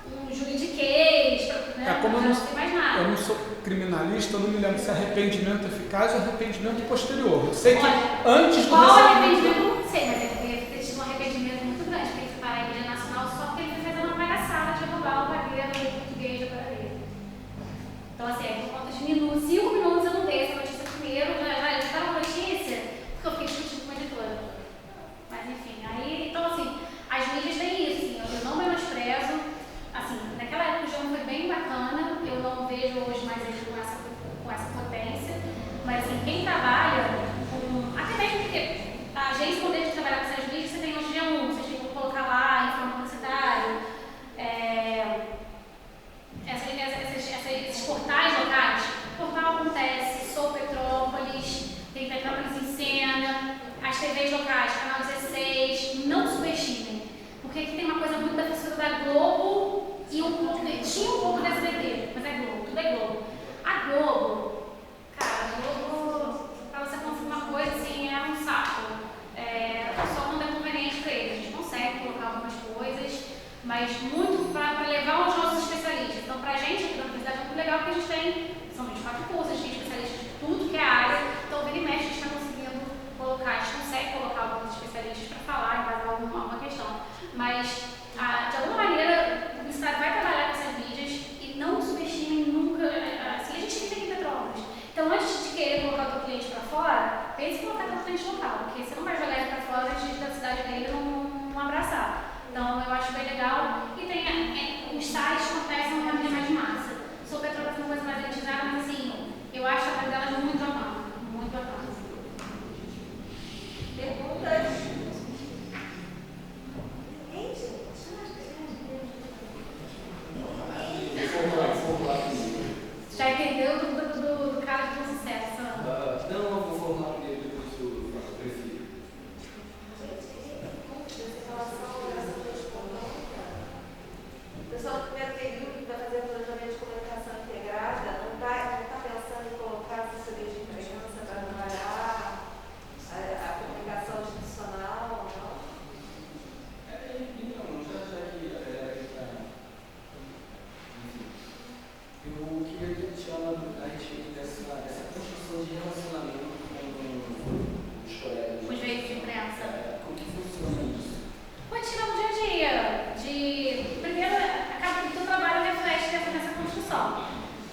um juridiquês, né? Como não sei mais nada. eu não sou criminalista, eu não me lembro se é arrependimento eficaz ou arrependimento posterior. Eu sei que antes do qual recebimento... arrependimento eu não sei, mas ele deve ter tido um arrependimento muito grande, porque ele foi parar a Igreja Nacional só porque ele foi fazer uma palhaçada de roubar o padeiro português da Paraíba. Então, assim, por conta de 5 minutos eu não dei essa notícia primeiro, já estava a notícia, porque eu fiquei discutindo com a editora. Mas, enfim, aí, então, assim, as mídias têm isso, assim, eu não menosprezo. Assim, naquela época o jogo foi bem bacana, eu não vejo hoje mais ele com essa potência, mas assim, quem trabalha com. Até mesmo porque a agência, quando a gente trabalhar com essas mídias, você tem hoje dia 1, você tem que colocar lá, informe publicitário, esses portais locais. Portal Acontece, Sou Petrópolis, tem Petrópolis em Cena, as TVs locais, Canal 16, não subestimem. Porque aqui tem uma coisa muito da fissura da Globo e tinha um pouco da SBT, mas é Globo, tudo é Globo. A Globo, cara, a Globo, pra você conseguir uma coisa assim, é um saco. Só quando é conveniente pra eles. A gente consegue colocar algumas coisas, mas muito para levar os nossos especialistas. Então, pra gente aqui da universidade é muito legal porque a gente tem, são 24 cursos, a gente tem especialistas de tudo que é área, então vira e mexe a gente está conseguindo colocar, a gente consegue colocar alguns especialistas para falar em base a alguma questão. Mas, de alguma maneira, o publicitário vai trabalhar com essas mídias e não subestime nunca. Assim, a gente vive aqui em Petrópolis. Então, antes de querer colocar o teu cliente para fora, pense em colocar o teu cliente local, porque você não vai jogar ele para fora antes da cidade dele não abraçar. Então, eu acho bem legal. E tem os sites que acontecem uma reunião mais de massa. Sou Petrópolis uma coisa mais elitizada, mas assim, eu acho a trabalho delas muito bacana. Muito bacana. Perguntas? Já entendeu do cara de sucesso? Não, eu vou formular primeiro, depois eu prefiro. Em relação à oração da escola, o pessoal do primeiro período que vai fazer o planejamento de comunicação integrada não questão de relacionamento com os colegas. Os veículos de imprensa. Como que funciona isso? Rotina do dia a dia. Primeiro, acaba que o trabalho reflete nessa construção.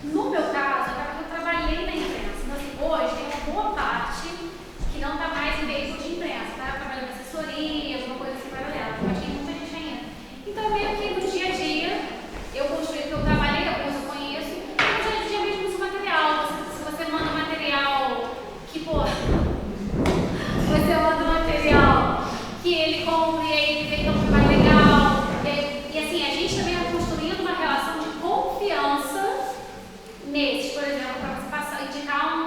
No meu caso, acaba que eu trabalhei na imprensa. Então, assim, hoje tem uma boa parte que não está mais em veículo de imprensa, tá? Trabalhando em assessoria, alguma coisa assim paralela. Eu acho que tem muita gente ainda. Então, meio que no dia a dia, eu construí, porque eu trabalhei, alguns eu conheço, e no dia a dia mesmo uso material. Se você manda material que, pô, você manda material que ele compra e aí ele vê que é um trabalho legal. E assim, a gente também está construindo uma relação de confiança nesses, por exemplo, para você passar, indicar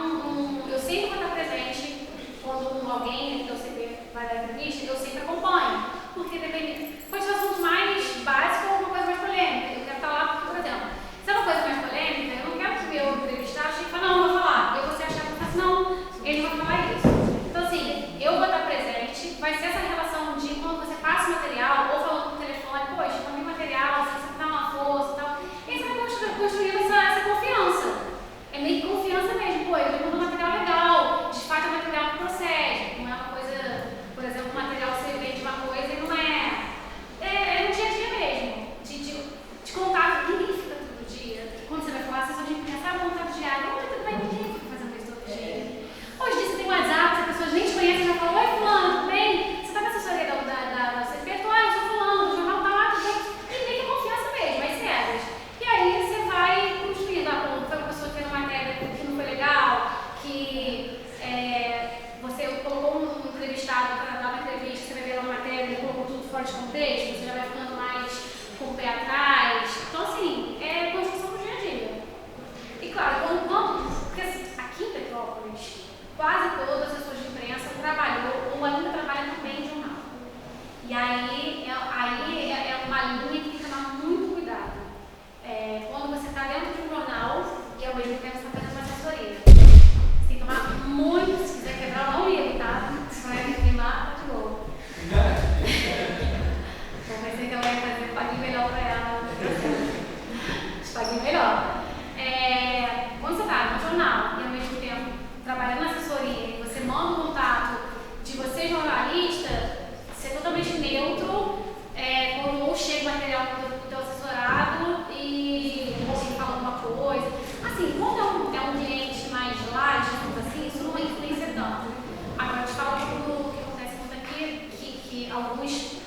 eu sempre vou estar presente quando alguém que eu sempre vai dar entrevista, eu sempre acompanho, porque depende, pode ser um assunto mais básico ou uma coisa mais polêmica. Eu quero estar lá porque, por exemplo, se é uma coisa mais polêmica, eu não quero que meu entrevistado chegue e fale, não vou falar, e você achar que eu faço, não, ele vai falar isso. Então assim, eu vou estar presente, vai ser essa relação de quando você passa o material, ou falando no telefone, poxa, mandei material, você dá uma força e tal, e aí você vai construindo essa confiança. É meio que confiança mesmo, pô, eu mando um material legal, de fato é um material que procede, não é uma coisa, por exemplo, um material que você vende uma coisa e não é. É no dia a dia mesmo, de contato, ninguém fica todo dia. Quando você vai falar, você só de pensar contato diário, não, tudo bem, ninguém fica fazendo isso todo dia. Hoje em dia você tem WhatsApp, as pessoas nem te conhecem, já falam, oi fulano, tudo bem? Você tá na assessoria da CP? Eu sou fulano, do jornal tá lá, tudo bem? E meio que confiança mesmo, mais sérias. E aí você vai construindo, foi uma pessoa que fez uma matéria que não foi legal, que você colocou um entrevistado para dar uma entrevista, você vai ver uma matéria, ele colocou tudo fora de contexto, você já vai ficando mais com o pé atrás. Então assim, é construção do dia a dia. E claro, porque aqui em Petrópolis, quase todas as pessoas de imprensa trabalhou ou ainda trabalham também em jornal. E aí é uma linha que tem que tomar muito cuidado. Quando você está dentro de um jornal e ao mesmo tempo você está fazendo uma assessoria. Você tem que tomar muito, se quiser quebrar o nome, tá? Se vai me queimar, tá de novo. Então vai ser que ela vai fazer um paguinho melhor para ela. Paguinho melhor. Quando você está no jornal e ao mesmo tempo trabalhando na assessoria e você manda um contato de você jornalista, ser totalmente neutro, quando chega o material do teu assessorado e você fala alguma coisa. Assim, quando é um cliente mais light, assim, isso não influencia tanto. Agora, eu te falo o que acontece muito aqui, que alguns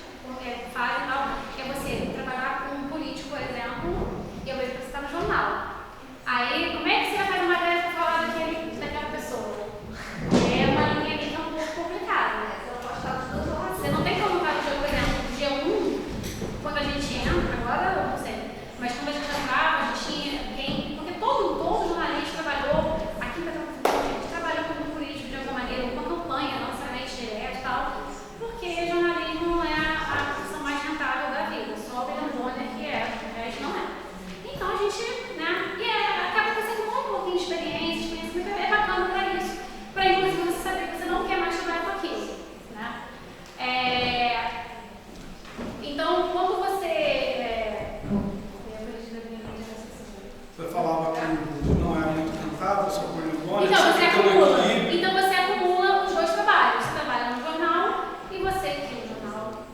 fazem e tal, é você trabalhar com um político, por exemplo, e eu vejo que você está no jornal. Aí, como é que você vai fazer uma matéria para falar daquela pessoa? É uma linha que é um pouco complicada. Você não tem como fazer, por exemplo, dia 1, quando a gente entra, agora eu não sei, mas quando a gente entrava, a gente tinha porque todo jornalista trabalhou, aqui em Petrópolis, a gente trabalhou como político de alguma maneira, alguma campanha, não necessariamente direta e tal, porque jornalismo é a profissão mais rentável da vida, só o William Bonner que o resto não é. Então a gente, né, acaba sendo um pouquinho de experiência é bacana para isso, para inclusive você saber que você não quer mais trabalhar com aquilo, né? Então, quando você falava que não era muito rentável, só com o bônus, então você acumula os dois trabalhos. Você trabalha no jornal e você que o jornal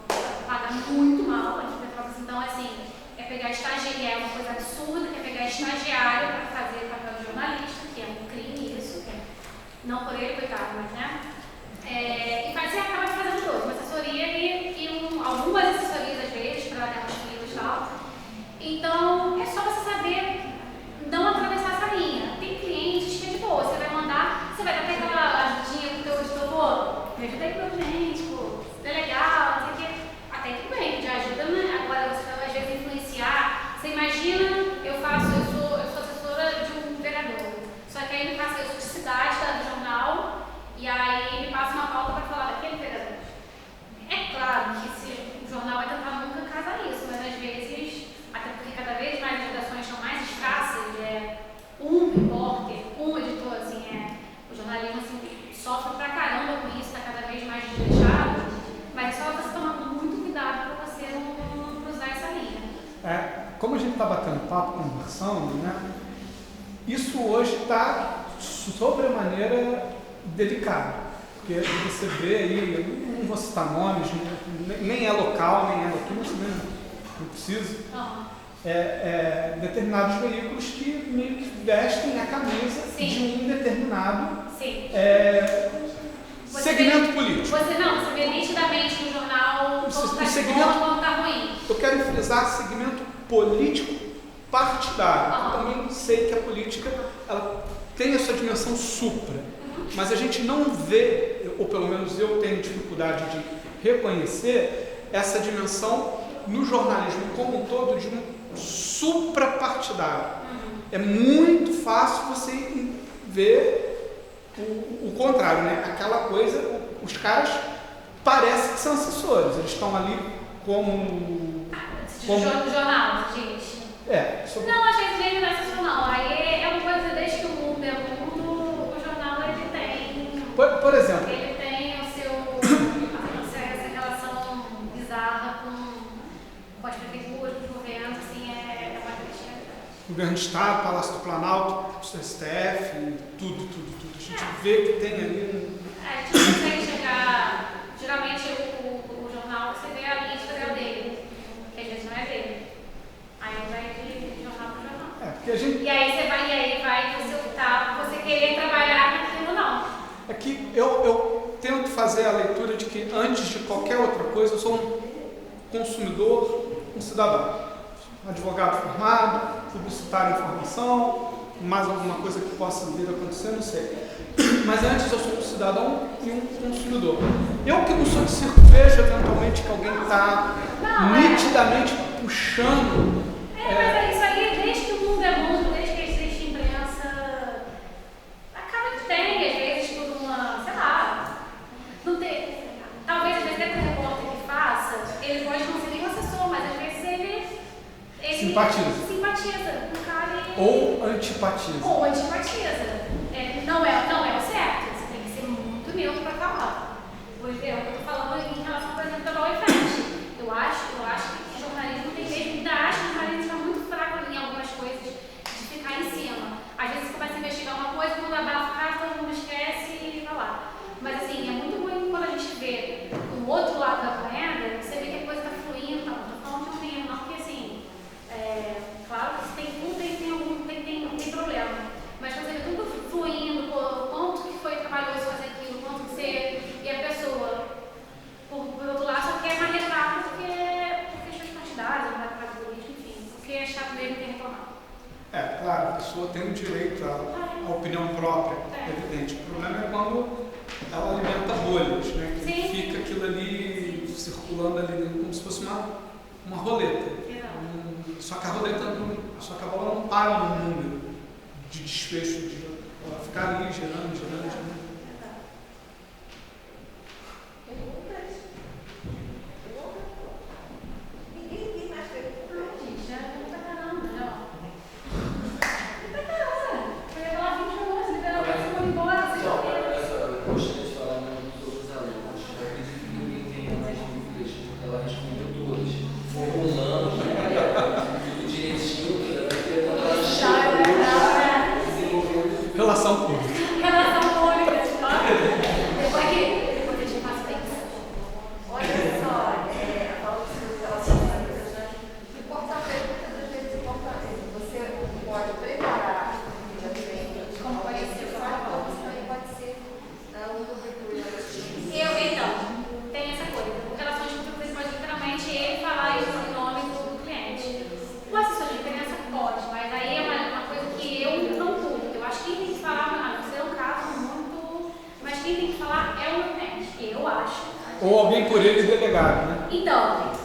paga muito mal aqui em Petrópolis. Então, assim, é pegar estagiário, é uma coisa absurda, que é pegar estagiário para fazer o papel de jornalista, que é um crime isso, não por ele, coitado, mas né? E você acaba fazendo dois, uma assessoria e algumas assessorias às vezes, para dar uns livros e tal. Então, é só você saber não atravessar essa linha. Tem clientes que é de boa, você vai mandar, você vai dar até aquela ajudinha pro teu editor, pô, me ajuda aí pra gente, pô, é legal, não sei o quê. Até tudo bem, já ajuda, né? Agora você vai às vezes influenciar. Você imagina, eu sou assessora de um vereador, só que aí me passa, eu sou de cidade, do jornal, e aí me passa uma pauta para falar daquele vereador. É claro que o jornal vai tentar nunca casar isso, mas às vezes, até porque cada vez mais as redações são mais escassas, um repórter, um editor, assim, o jornalismo assim, sofre pra caramba com isso, está cada vez mais desleixado, mas é só você tomar muito cuidado para você não cruzar essa linha. Como a gente está batendo papo, conversando, né? Isso hoje está sobremaneira delicado. Porque você vê aí, eu não vou citar nomes, nem é local, nem é daqui, não precisa. Determinados veículos que meio que vestem a camisa de um determinado segmento político. Você vê nitidamente no jornal quando está bom, quando está ruim. Eu quero frisar segmento político partidário. Eu também sei que a política ela tem a sua dimensão supra, mas a gente não vê, ou pelo menos eu tenho dificuldade de reconhecer essa dimensão no jornalismo como um todo de um suprapartidário. É muito fácil você ver o contrário, né? Aquela coisa, os caras parecem que são assessores, eles estão ali como jornal, gente. Não, às vezes ele não é sensacional. Aí é uma coisa, desde que o mundo é mundo, o jornal ele tem. Por exemplo. Ele tem essa relação bizarra com as prefeituras, com os governos, assim, é uma tristeza. Governo do Estado, Palácio do Planalto, STF, tudo. A gente vê que tem ali A gente não consegue chegar. Geralmente o jornal você vê a lista dele, que às vezes não é dele. Aí vai de jornal para jornal. Porque a gente... E aí vai você optar, você querer trabalhar naquilo não. É que eu tento fazer a leitura de que antes de qualquer outra coisa eu sou um consumidor, um cidadão. Um advogado formado, publicitário em formação, mais alguma coisa que possa vir a acontecer, não sei. Mas antes eu sou um cidadão e um consumidor. Eu que não sou de circo, vejo eventualmente que alguém está nitidamente puxando. Mas é isso aí, desde que o mundo é mundo, desde que existe imprensa, acaba que tem, às vezes, por uma, sei lá, não tem, talvez às vezes até o repórter que faça, ele pode não ser nem um assessor, mas às vezes ele simpatiza com o cara e... Ou antipatiza. Não é o certo, você tem que ser muito neutro para falar. Pois é, eu estou falando em relação, por exemplo, da Boa e Frente. Eu acho que o jornalismo tem mesmo, ainda acho que o jornalismo está muito fraco em algumas coisas, de ficar em cima. Às vezes você começa a investigar uma coisa, quando abafa o caso, todo mundo esquece e vai lá. Mas assim, é muito ruim quando a gente vê o outro lado da moeda, você vê que a coisa está fluindo, não estou falando de um termo, não, porque assim, claro que tem tudo, tem problema. Mas você vê tudo fluindo, o quanto que foi trabalhoso fazer aquilo, quanto que você... E a pessoa, por outro lado, só quer marretar porque questões partidárias, não vai para o político, enfim, porque é chato mesmo ter reclamado. Claro, a pessoa tem o direito à opinião própria, evidente. O problema é quando ela alimenta bolhas, né? Que fica aquilo ali circulando ali como se fosse uma roleta. Só que a bola não para no número de desfecho, ela ficar ali gerando. Ninguém tem mais perguntas. Gente, já é pra caramba, não. Eu ia falar 20 minutos, literalmente, você foi embora, vocês já viram. Eu gostaria de falar dos outros alunos. Eu acredito que ninguém tenha mais dúvidas, porque ela respondeu todas, formulando tudo direitinho, Relação pública. Depois a gente passa bem. Olha só, falando sobre relacionamentos, né? Importante, muitas das vezes importante. Você pode preparar já bem, como pode ser, mas também pode ser um cobertura. Então, tem essa coisa. Com relações públicas, você pode literalmente ele falar isso no nome do cliente. O assessor de imprensa pode, mas aí é uma coisa que eu não curto. Eu acho que quem tem que falar, não sei o caso muito, mas quem tem que falar é o cliente, eu acho. Ou alguém por ele delegado, né? Então, mas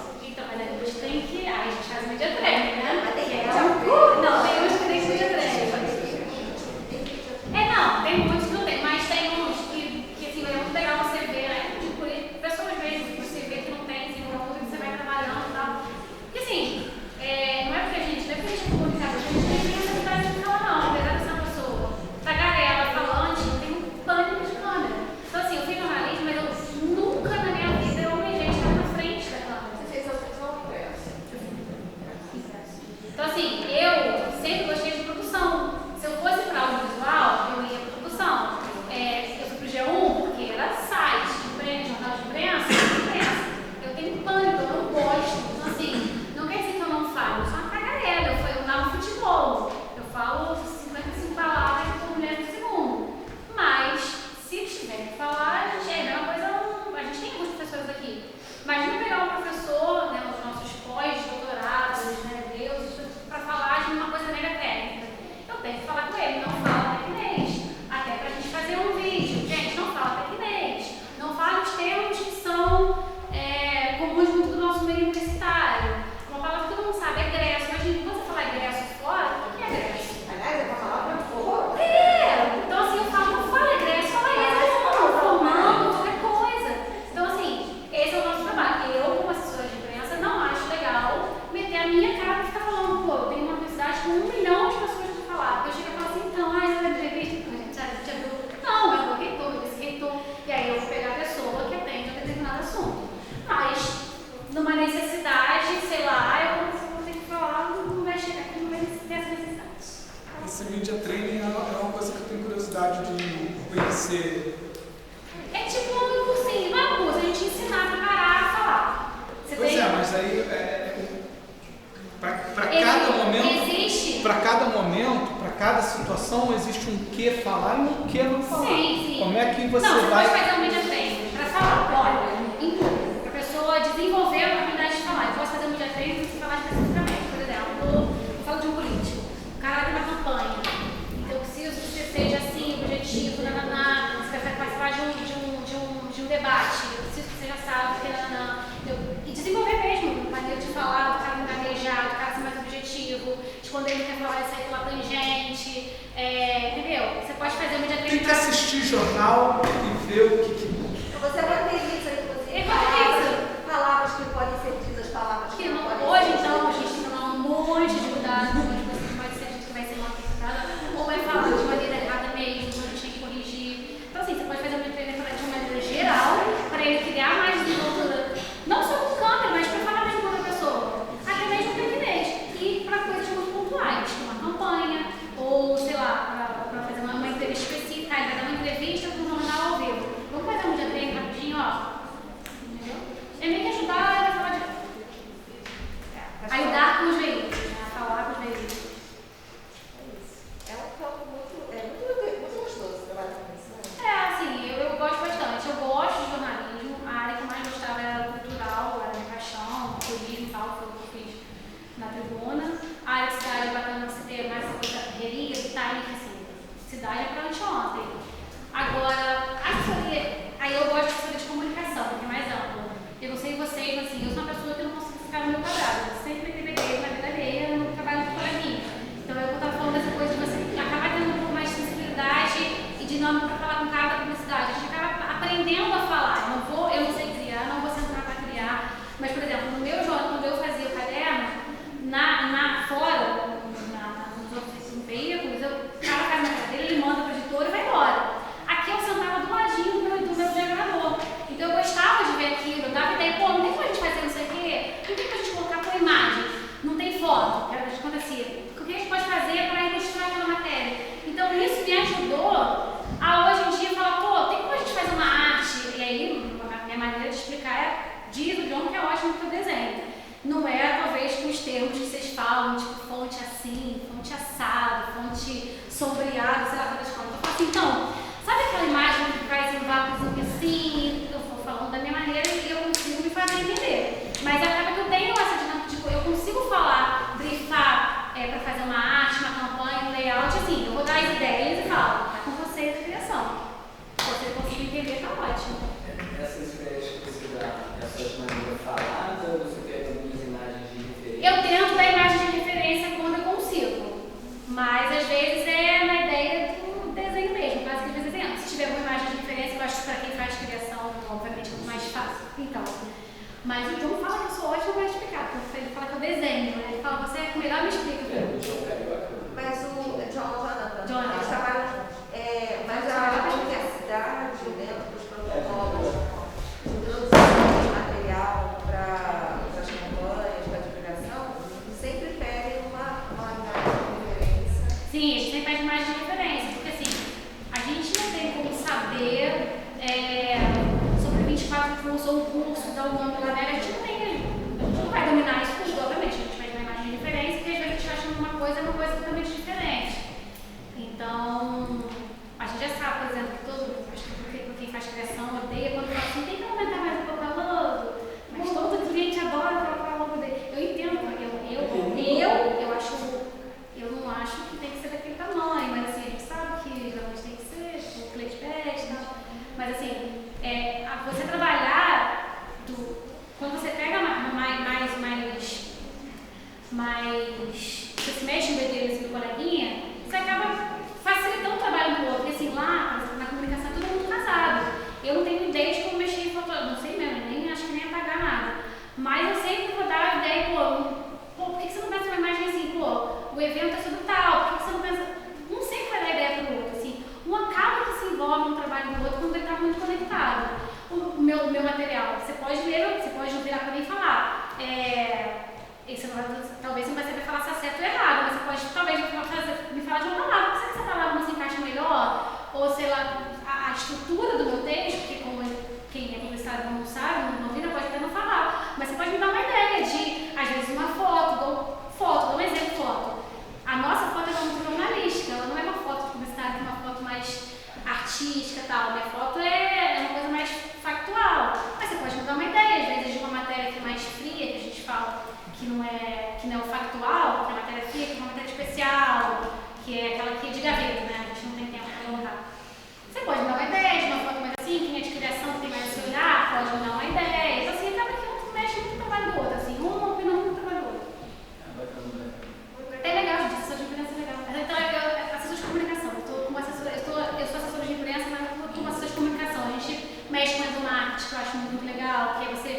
a gente tem que. A gente faz media trem, né? Mas tem que Não, tem uns que tem que media trem. Não, tem muitos que não tem, mas tem uns que assim, é muito legal você ver, né? Tipo, pessoas mesmo que você vê que não tem, assim, uma coisa que você vai trabalhando e tal. Porque assim, não é porque a gente é comunicador, a gente tem criatividade de falar, não, apesar de ser uma pessoa tagarela, falante, tem um pânico de câmera. Então assim, eu fiz jornalismo, mas eu nunca na minha vida eu almejei estar na frente da câmera. media training é uma coisa que eu tenho curiosidade de conhecer. É tipo um cursinho, não é um curso, a gente ensinar a preparar a falar. Pois é, mas aí para cada momento, existe. para cada momento, para cada situação existe um que falar e um que não falar. Sim. Como é que você não, vai? Você pode fazer um media training para falar, olha, em tudo, para a pessoa desenvolver a habilidade de falar. Eu posso fazer um media training para você falar especificamente, por exemplo, eu falo de um político, o cara tem uma campanha, então eu preciso que você seja assim, objetivo, você vai participar de um debate, eu preciso que você já saiba, e desenvolver mesmo, maneira de falar, do cara não gaguejar, do cara ser mais objetivo, de quando ele quer falar, ele sair pela tangente, entendeu? Você pode fazer um media training. Tem que assistir jornal e ver o que. Você roteiriza, inclusive, palavras que podem ser ditas, palavras que não podem ser hoje, ditas. então, a gente tem que tomar um monte de cuidado, um monte de coisa que pode ser dito que vai ser mal interpretada, ou vai falar de maneira errada mesmo, então a gente tem que corrigir. Então, assim, você pode fazer um media training de uma maneira geral, para ele criar mais desenvoltura, não só com câmera, mas para falar mesmo com outra pessoa, até mesmo para gabinete, e para coisas muito pontuais, como uma campanha, ou sei lá, para fazer uma entrevista específica, ele vai dar uma entrevista para um jornal ao vivo. Vamos fazer um media training rapidinho, ó. Entendeu? É meio que ajudar ele a falar de. Ajudar com os veículos, né? A falar com os veículos. É um campo muito gostoso trabalhar com isso, né? Assim, eu gosto bastante. Eu gosto de jornalismo. A área que eu mais gostava era cultural, era minha paixão, turismo e tal, foi o que eu fiz na tribuna. A área de cidade é bacana você ter mais essa coisa da correria, detalhe, assim, cidade é pra anteontem. Agora, assessoria, aí eu gosto de assessoria de comunicação, que é mais ampla. Eu não sei vocês, assim, eu sou uma pessoa que não consigo ficar no meu quadrado. Eu sempre me peguei na vida alheia, no trabalho do coleguinha. Então, eu estava falando dessa coisa de você acabar tendo um pouco mais de sensibilidade e dinâmica para falar com cada publicidade. A gente acaba aprendendo a falar. Eu não sei criar, não vou sentar para criar. Mas, por exemplo, no meu jornal, quando eu fazia o caderno, fora, nos outros veículos, o cara faz na cadeira, ele manda para o editor e vai embora. Aqui eu sentava do ladinho do meu diagramador. Então eu gostava de ver aquilo, eu dava ideia, pô, não tem como a gente fazer não sei o quê, não tem como a gente colocar por imagem, não tem foto, que era o que acontecia. O que a gente pode fazer para ilustrar aquela matéria? Então isso me ajudou a hoje em dia falar, pô, tem como a gente fazer uma arte? E aí, a minha maneira de explicar diz o John que é ótimo para o desenho. Não é, talvez, com os termos que vocês falam, tipo fonte assim, fonte assado, fonte sombreada, sei lá quantas coisas. Eu falo assim, então, sabe aquela imagem que traz um vácuozinho assim? Eu vou falando da minha maneira e eu consigo me fazer entender. Mas acaba que eu tenho essa dinâmica, tipo, eu consigo falar, brifar para fazer uma arte, uma campanha, um layout, assim, eu vou dar as ideias e falo, tá com vocês a criação. Se você conseguir entender, tá ótimo. Essas ideias que você dá, essas de maneira falada, ou você pega algumas imagens de referência? Eu tento dar imagem de referência quando eu consigo, mas às vezes é na ideia do desenho mesmo, quase que de desenho. Se tiver uma imagem de referência, eu acho que para quem faz criação, obviamente é mais fácil. Então, mas o John fala que eu sou ótima para explicar, porque ele fala que eu desenho, né? Ele fala, você é melhor me explica. Mas o Jonathan, Jonathan. eles trabalham, mas a universidade, dentro dos protocolos de introdução de material para as campanhas, para a divulgação, sempre pedem uma imagem de referência. Sim, a gente sempre pede imagem de referência, porque assim, a gente não tem como saber sobre 24 cursos ou o curso, dar o nome lá, né? A gente não vai dominar isso tudo, obviamente. A gente pede uma imagem de referência, porque às vezes a gente acha uma coisa totalmente diferente. Então, a gente já sabe, por exemplo, que quem faz criação odeia quando fala assim, tem que aumentar mais um pouco a logo, mas todo cliente adora colocar a logo dele. Eu entendo, eu não acho que tem que ser daquele tamanho, mas assim, a gente sabe que geralmente tem que ser, o cliente pede e tal. Mas assim, você trabalhar, quando você pega mais estrutura do meu texto, porque como quem é publicitário não sabe, não vira, pode até não falar, mas você pode me dar uma ideia de, às vezes, uma foto, dou um exemplo, foto. A nossa foto é muito jornalística, ela não é uma foto publicitária, é uma foto mais artística e tal. Minha foto é uma coisa mais factual. Mas você pode me dar uma ideia, às vezes, de uma matéria que é mais fria, que a gente fala que não é o factual, que é a matéria fria, que é uma matéria especial, que é aquela que é de gaveta, né? A gente não tem tempo para colocar. Você pode me dar uma ideia de uma foto mais assim, quem é de criação, que tem mais esse olhar, pode me dar uma ideia. Então, assim, acaba que um mexe muito no trabalho do outro, assim, uma opina muito no trabalho do outro. É legal, gente, assessor de imprensa é legal. Então, assessor de comunicação. Eu sou assessora de imprensa, mas eu estou como assessor de comunicação. A gente mexe com o marketing, que eu acho muito legal, que é você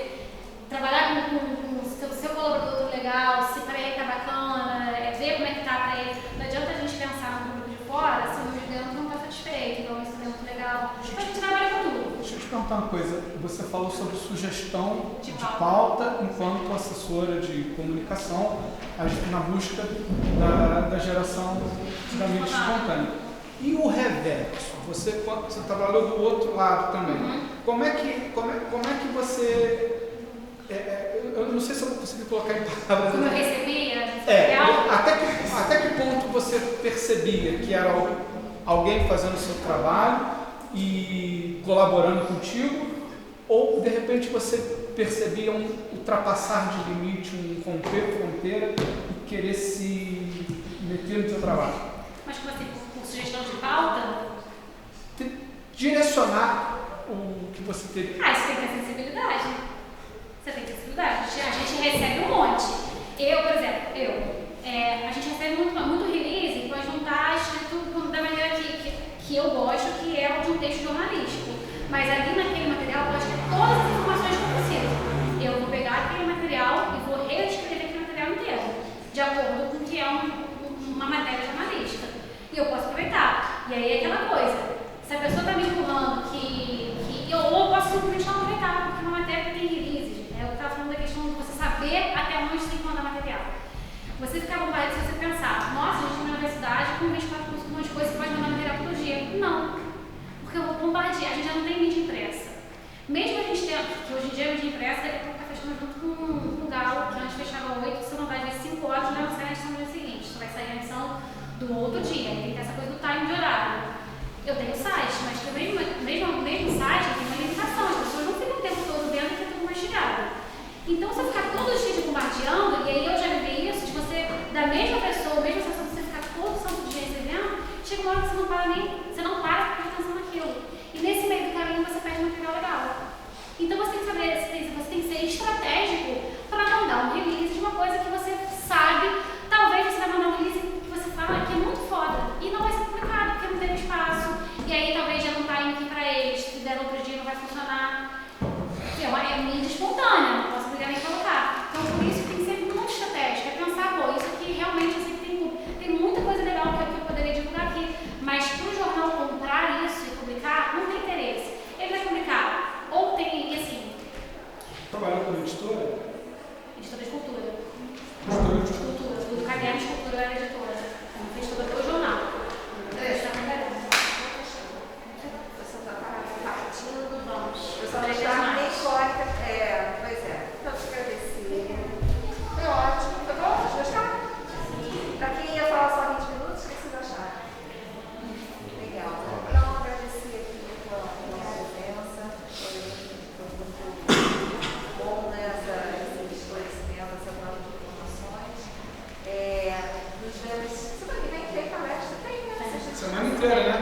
trabalhar com o seu colaborador legal, se para ele tá bacana, ver como é que tá para ele. Não adianta a gente pensar no grupo de fora se o grupo de dentro não está satisfeito, então isso é muito legal. Então a gente trabalha com tudo. Deixa eu te perguntar uma coisa. Você falou sobre sugestão de pauta enquanto assessora de comunicação na busca da geração da mídia espontânea. E o reverso? Você trabalhou do outro lado também. Como é que você... eu não sei se eu vou conseguir colocar em palavras. Como eu recebia? Até que ponto você percebia que era alguém fazendo o seu trabalho e colaborando contigo, ou de repente você percebia um ultrapassar de limite, um romper fronteira e querer se meter no seu trabalho? Mas como assim, por sugestão de pauta? Direcionar o que você teria. Isso tem que ter sensibilidade. Você tem sensibilidade. A gente recebe um monte. Eu, por exemplo, a gente recebe muito release para juntar escrito da maneira que eu gosto, que é o de um texto jornalístico. Mas ali naquele material pode ter todas as informações que eu preciso. Eu vou pegar aquele material e vou reescrever aquele material inteiro, de acordo com o que é uma matéria jornalística. E eu posso aproveitar. E aí é aquela coisa. Se a pessoa está me empurrando eu posso simplesmente não aproveitar, porque uma matéria tem releases. Eu estava falando da questão de você saber até onde você tem que mandar material. Você ficar bombardeado se você pensar, nossa, a gente está na universidade com 24 cursos, um monte de coisa, você pode mandar material todo dia. Não. Porque eu vou bombardear, a gente já não tem mídia impressa. Mesmo a gente tendo, que hoje em dia a mídia impressa deve estar fechando junto com o Galo, que antes fechava 8, você não vai ver 5 horas, não vai sair a edição do dia seguinte, só vai sair a edição do outro dia. Tem que ter essa coisa do time de horário. Eu tenho site, mas também mesmo site tem uma limitação, as pessoas não ficam o tempo todo vendo que é tudo mastigado. Então, se eu ficar todo dia bombardeando, e aí eu já vivi isso, de você, da mesma pessoa, mesma sensação de você ficar todo santo dia recebendo, chega uma hora que você não para de prestar atenção naquilo. E nesse meio do caminho você perde um material legal. Então você tem que saber, você tem que ser estratégico para mandar um release de uma coisa que você sabe, talvez você vai mandar um release que você fala que é muito foda, e não vai ser publicado, porque não teve espaço, e aí talvez já não está indo aqui para eles, se der outro dia não vai funcionar. É mídia espontânea, não posso obrigar nem colocar. Então, por isso tem que ser muito estratégico. É pensar, isso aqui realmente eu sei que tem muita coisa legal que eu poderia divulgar aqui, mas para o jornal comprar isso e publicar, não tem interesse. Ele vai publicar, ou tem, assim. Trabalhou como editora? Editora de cultura. Editora de cultura. Do caderno de cultura eu era editora. Eu fiz editora do jornal. Eu estava no caderno. Eu só não estava nem histórica. Pois é. Então, te agradecer. Foi ótimo. Foi bom? Vocês gostaram? Para quem ia falar só 20 minutos, o que vocês acharam? Legal. Então, agradecer aqui pela presença. Foi muito bom, né, esse esclarecimento, essa troca de informações. Nos vemos. Semana que vem tem palestra? Tem, né? semana inteira, né?